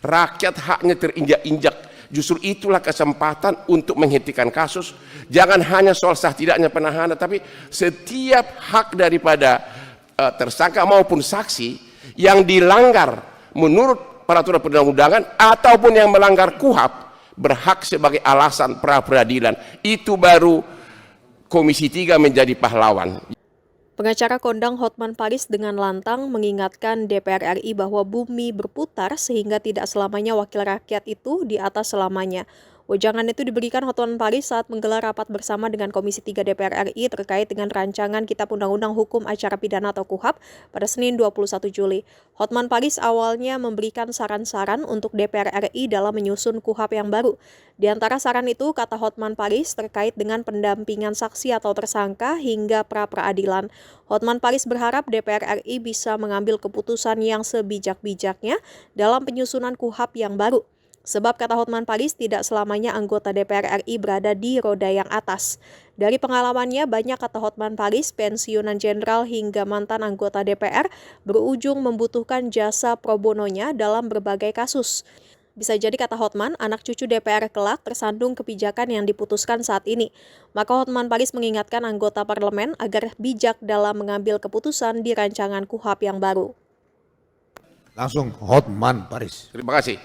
Rakyat haknya terinjak-injak. Justru itulah kesempatan untuk menghentikan kasus. Jangan hanya soal sah tidaknya penahanan, tapi setiap hak daripada tersangka maupun saksi yang dilanggar menurut peraturan perundang-undangan ataupun yang melanggar KUHP berhak sebagai alasan pra peradilan. Itu baru Komisi 3 menjadi pahlawan. Pengacara kondang Hotman Paris dengan lantang mengingatkan DPR RI bahwa bumi berputar sehingga tidak selamanya wakil rakyat itu di atas selamanya. Wejangan itu diberikan Hotman Paris saat menggelar rapat bersama dengan Komisi 3 DPR RI terkait dengan rancangan Kitab Undang-Undang Hukum Acara Pidana atau KUHP pada Senin 21 Juli. Hotman Paris awalnya memberikan saran-saran untuk DPR RI dalam menyusun KUHP yang baru. Di antara saran itu, kata Hotman Paris, terkait dengan pendampingan saksi atau tersangka hingga pra-peradilan. Hotman Paris berharap DPR RI bisa mengambil keputusan yang sebijak-bijaknya dalam penyusunan KUHP yang baru. Sebab kata Hotman Paris, tidak selamanya anggota DPR RI berada di roda yang atas. Dari pengalamannya, banyak kata Hotman Paris, pensiunan jenderal hingga mantan anggota DPR berujung membutuhkan jasa pro bononya dalam berbagai kasus. Bisa jadi kata Hotman, anak cucu DPR kelak tersandung kebijakan yang diputuskan saat ini. Maka Hotman Paris mengingatkan anggota parlemen agar bijak dalam mengambil keputusan di rancangan KUHP yang baru. Langsung Hotman Paris. Terima kasih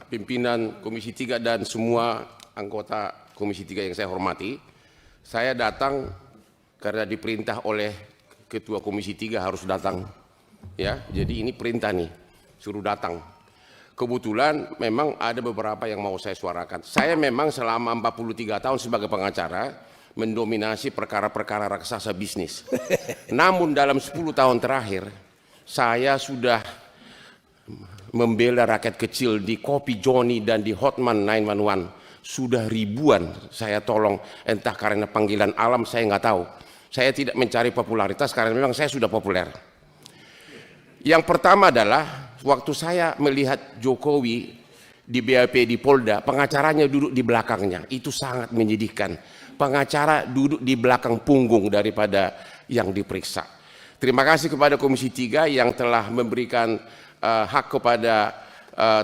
pimpinan Komisi 3 dan semua anggota Komisi 3 yang saya hormati. Saya datang karena diperintah oleh Ketua Komisi 3 harus datang. Ya, jadi ini perintah nih, suruh datang. Kebetulan memang ada beberapa yang mau saya suarakan. Saya memang selama 43 tahun sebagai pengacara mendominasi perkara-perkara raksasa bisnis. Namun dalam 10 tahun terakhir saya sudah membela rakyat kecil di Kopi Joni dan di Hotman 911. Sudah ribuan saya tolong, entah karena panggilan alam saya nggak tahu. Saya tidak mencari popularitas karena memang saya sudah populer. Yang pertama adalah waktu saya melihat Jokowi di BAP di Polda, pengacaranya duduk di belakangnya. Itu sangat menyedihkan. Pengacara duduk di belakang punggung daripada yang diperiksa. Terima kasih kepada Komisi 3 yang telah memberikan hak kepada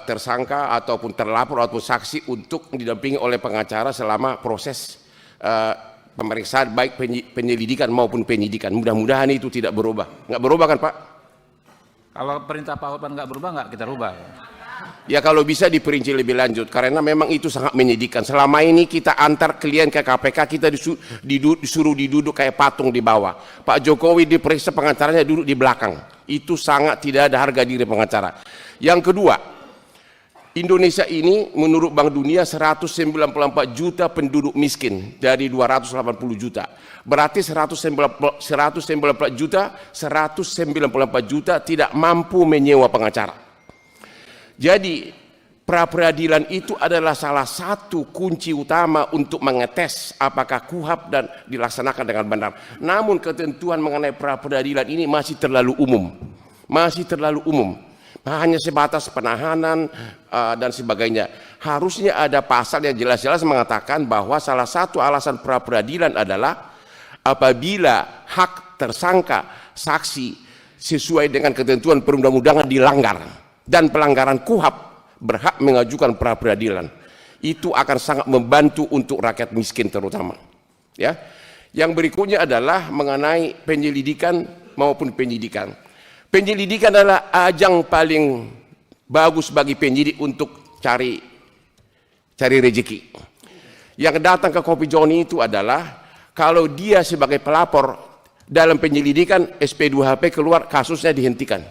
tersangka ataupun terlapor ataupun saksi untuk didampingi oleh pengacara selama proses pemeriksaan baik penyelidikan maupun penyidikan. Mudah-mudahan itu tidak berubah. Nggak berubah kan Pak? Kalau perintah Pak Hotman nggak berubah, nggak kita rubah. Ya kalau bisa diperinci lebih lanjut, karena memang itu sangat menyedihkan. Selama ini kita antar klien ke KPK, kita disuruh diduduk kayak patung di bawah. Pak Jokowi diperiksa, pengacaranya duduk di belakang. Itu sangat tidak ada harga diri pengacara. Yang kedua, Indonesia ini menurut Bank Dunia 194 juta penduduk miskin dari 280 juta. Berarti 194 juta tidak mampu menyewa pengacara. Jadi pra peradilan itu adalah salah satu kunci utama untuk mengetes apakah KUHP dan dilaksanakan dengan benar. Namun ketentuan mengenai pra peradilan ini masih terlalu umum. Hanya sebatas penahanan dan sebagainya. Harusnya ada pasal yang jelas-jelas mengatakan bahwa salah satu alasan pra peradilan adalah apabila hak tersangka saksi sesuai dengan ketentuan perundang-undangan dilanggar dan pelanggaran KUHP berhak mengajukan pra peradilan. Itu akan sangat membantu untuk rakyat miskin terutama. Ya. Yang berikutnya adalah mengenai penyelidikan maupun penyidikan. Penyelidikan adalah ajang paling bagus bagi penyidik untuk cari rezeki. Yang datang ke Kopi Joni itu adalah kalau dia sebagai pelapor dalam penyelidikan SP2HP keluar, kasusnya dihentikan.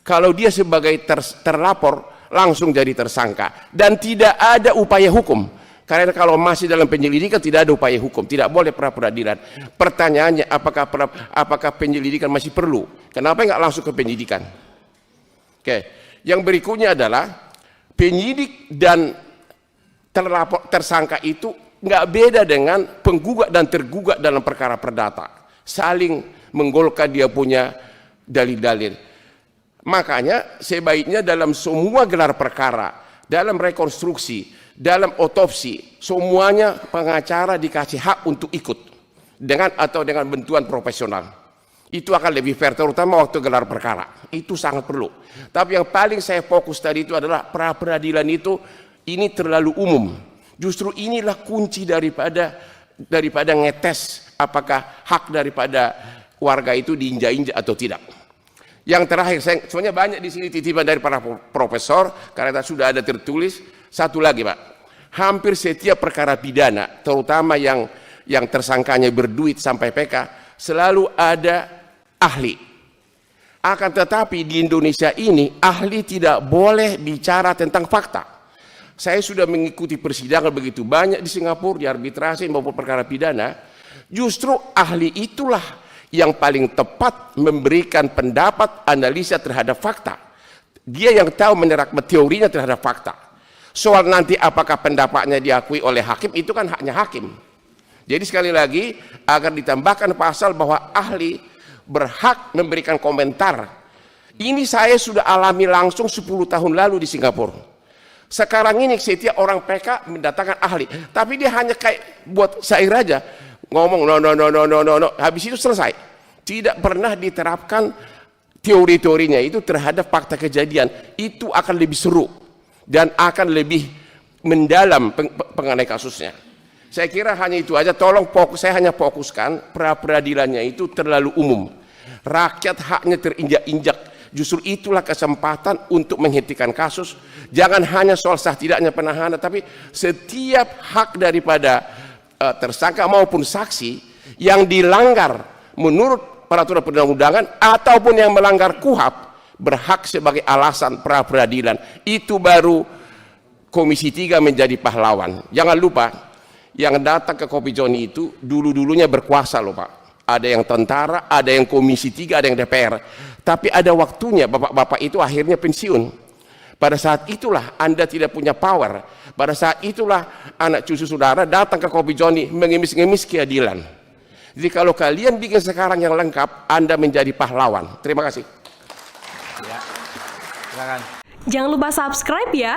Kalau dia sebagai terlapor langsung jadi tersangka dan tidak ada upaya hukum. Karena kalau masih dalam penyelidikan tidak ada upaya hukum, tidak boleh pra peradilan. Pertanyaannya apakah penyelidikan masih perlu? Kenapa nggak langsung ke penyidikan? Oke. Yang berikutnya adalah penyidik dan tersangka itu nggak beda dengan penggugat dan tergugat dalam perkara perdata. Saling menggolkan dia punya dalil-dalil. Makanya sebaiknya dalam semua gelar perkara, dalam rekonstruksi, dalam otopsi, semuanya pengacara dikasih hak untuk ikut dengan bantuan profesional. Itu akan lebih fair, terutama waktu gelar perkara. Itu sangat perlu. Tapi yang paling saya fokus tadi itu adalah pra-peradilan itu ini terlalu umum. Justru inilah kunci daripada ngetes apakah hak daripada warga itu diinjak-injak atau tidak. Yang terakhir, saya sebenarnya banyak di sini titipan dari para profesor karena sudah ada tertulis. Satu lagi, Pak, hampir setiap perkara pidana, terutama yang tersangkanya berduit sampai PK, selalu ada ahli. Akan tetapi di Indonesia ini ahli tidak boleh bicara tentang fakta. Saya sudah mengikuti persidangan begitu banyak di Singapura, di arbitrasi maupun perkara pidana. Justru ahli itulah yang paling tepat memberikan pendapat analisa terhadap fakta. Dia yang tahu menerapkan teorinya terhadap fakta. Soal nanti apakah pendapatnya diakui oleh hakim itu kan haknya hakim. Jadi sekali lagi agar ditambahkan pasal bahwa ahli berhak memberikan komentar. Ini saya sudah alami langsung 10 tahun lalu di Singapura. Sekarang ini setiap orang PK mendatangkan ahli, tapi dia hanya kayak buat syair aja, ngomong no, habis itu selesai. Tidak pernah diterapkan teori-teorinya itu terhadap fakta kejadian. Itu akan lebih seru dan akan lebih mendalam mengenai kasusnya. Saya kira hanya itu aja. Tolong saya hanya fokuskan pra-peradilannya itu terlalu umum. Rakyat haknya terinjak-injak. Justru itulah kesempatan untuk menghentikan kasus. Jangan hanya soal sah tidaknya penahanan, tapi setiap hak daripada tersangka maupun saksi yang dilanggar menurut peraturan perundang-undangan ataupun yang melanggar KUHP berhak sebagai alasan pra-peradilan. Itu baru Komisi 3 menjadi pahlawan. Jangan lupa, yang datang ke Kopi Joni itu dulu-dulunya berkuasa loh Pak. Ada yang tentara, ada yang Komisi 3, ada yang DPR. Tapi ada waktunya bapak-bapak itu akhirnya pensiun. Pada saat itulah Anda tidak punya power. Pada saat itulah anak cucu saudara datang ke Kopi Joni mengemis-ngemis keadilan. Jadi kalau kalian bikin sekarang yang lengkap, Anda menjadi pahlawan. Terima kasih. Ya, silakan. Jangan lupa subscribe ya.